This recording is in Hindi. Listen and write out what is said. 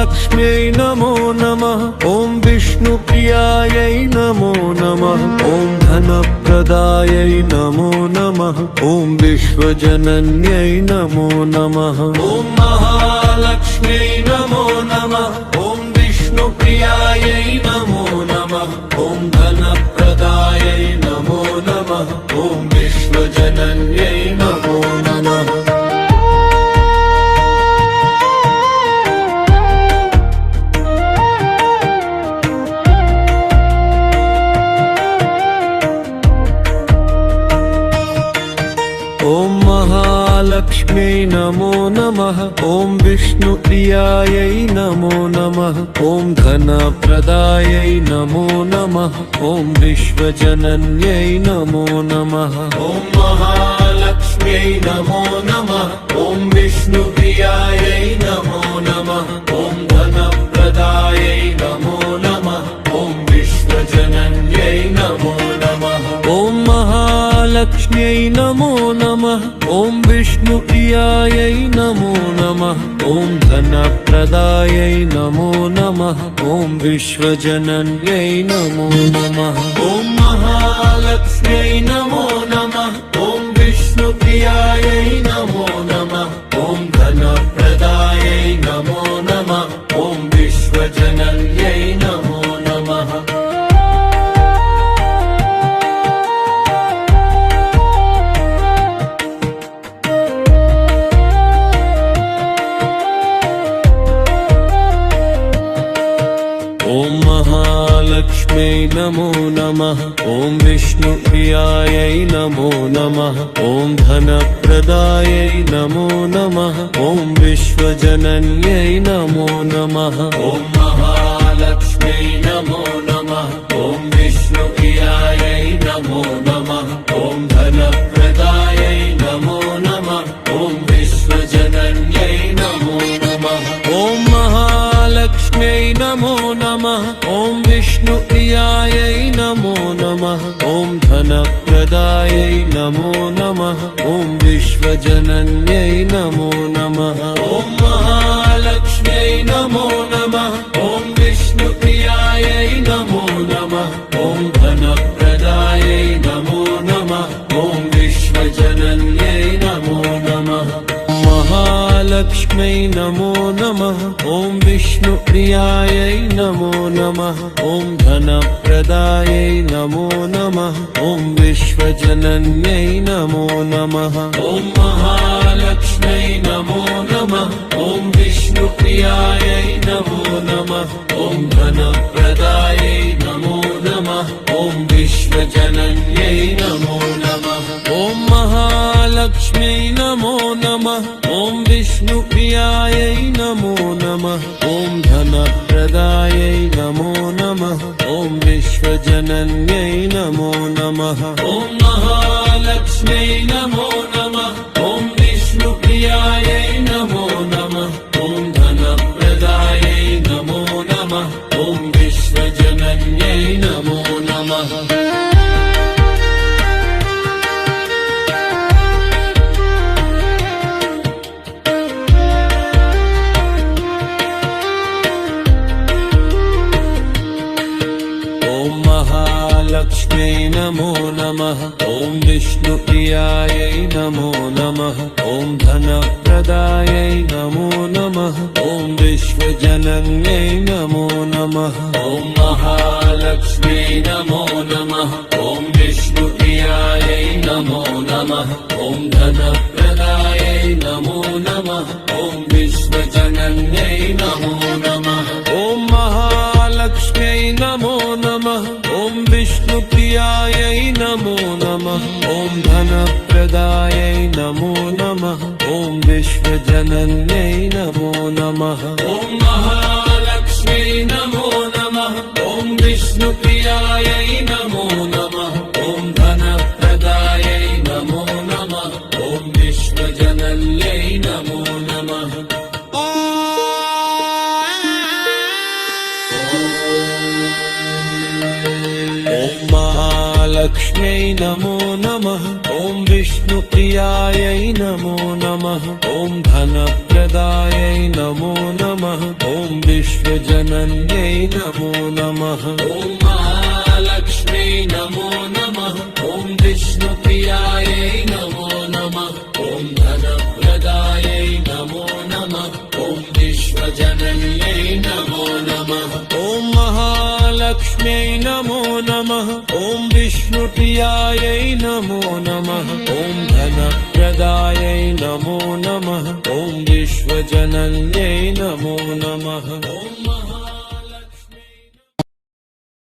महालक्ष्म्यै नमो नमः। ॐ विष्णुप्रियायै नमो नमः। ॐ धनप्रदायै नमो नमः। ॐ विश्वजनन्यै नमो नमः। ॐ महालक्ष्म्यै नमो नमः। ॐ विष्णुप्रियायै नमो नमः। ॐ धनप्रदायै नमो नमः। ॐ विश्वजनन्यै नमो नमः। ॐ महालक्ष्म्यै नमो नमः। ॐ विष्णुप्रियायै नमो नमः। ॐ धनप्रदायै नमो नमः। ॐ विश्वजनन्यै नमो नमः। ॐ महालक्ष्म्यै नमो नमः। ॐ विष्णुप्रियायै नमो नमः। ॐ धनप्रदायै नमो नमः। ॐ विश्वजनन्यै नमो नमः। ॐ महालक्ष्म्यै नमो नमः। ॐ विष्णुप्रियायै नमो नमः। ॐ धनप्रदायै नमो नमः। ॐ विश्वजनन्यै नमो नमः। ॐ महालक्ष्म्यै नमो नमः। ॐ विष्णुप्रियायै नमो नमः। ॐ धनप्रदायै नमो नमः। ॐ विश्वजनन्यै नमो नमः। ॐ महालक्ष्म्यै नमो नमः। ॐ विष्णुप्रियायै नमो नमः। ॐ धनप्रदायै नमो नमः। ॐ विश्वजनन्यै नमो नमः। ॐ महालक्ष्म्यै नमो नमः। ॐ विष्णुप्रियायै नमो नमः। ॐ धनप्रदायै नमो नमः। ॐ विश्वजनन्यै नमो नमः। ॐ महालक्ष्म्यै नमो नमः। ॐ विष्णुप्रियायै नमो नमः। ॐ धनप्रदायै नमो नमः। ॐ विश्वजनन्यै नमो नमः। ॐ महालक्ष्म्यै नमो नमः। ॐ विष्णुप्रियायै नमो नमः। ॐ धनप्रदायै नमो नमः। ॐ विश्वजनन्यै नमो नमः। महालक्ष्म्यै नमो नमः। ॐ विष्णुप्रियायै नमो नमः। ॐ धनप्रदायै नमो नमः। ॐ विश्वजनन्यै नमो नमः। ॐ महालक्ष्म्यै नमो नमः। ॐ विष्णुप्रियायै नमो नमः। ॐ धनप्रदायै नमो नमः। ॐ विश्वजनन्यै नमो नमः। ॐ महालक्ष्म्यै नमो नमः। ॐ विष्णुप्रियायै नमो नमः। ॐ धनप्रदायै नमो नमः। ॐ विश्वजनन्यै नमो नमः। ॐ महालक्ष्म्यै नमो नमः। ॐ विष्णुप्रियायै नमो नमः। ॐ धनप्रदायै नमो नमः। ॐ विश्वजनन्यै नमो नमः। महालक्ष्म्यै नमो नमः। ॐ विष्णुप्रियायै नमो नमः। ॐ धनप्रदायै नमो नमः। ॐ विश्वजनन्यै नमो नमः। ॐ महालक्ष्म्यै नमो नमः। ॐ विष्णुप्रियायै नमो नमः। ॐ धनप्रदायै नमो नमः। ॐ विश्वजनन्यै नमो नमः। ॐ महालक्ष्म्यै नमो नमः। ॐ विष्णुप्रियायै नमो नमः। ॐ धनप्रदायै नमो नमः। ॐ विश्वजनन्यै नमो नमः। ॐ महालक्ष्म्यै नमो नमः। ॐ विष्णुप्रियायै नमो नमः। ॐ धनप्रदायै नमो नमः। ॐ विश्वजनन्यै नमो नमः। महालक्ष्म्यै नमो नमः। ॐ विष्णुप्रियायै नमो नमः। ॐ धनप्रदायै नमो नमः। ॐ विश्वजनन्यै नमो नमः। ॐ महालक्ष्म्यै नमो नमः। ॐ विष्णुप्रियायै नमो नमः। ॐ धनप्रदायै नमो नमः। ॐ विश्वजनन्यै नमो नमः। ॐ महालक्ष्म्यै नमो नमः। ॐ विष्णुप्रियायै नमो नमः। ॐ धनप्रदायै नमो नमः। ॐ विश्वजनन्यै नमो नमः। ॐ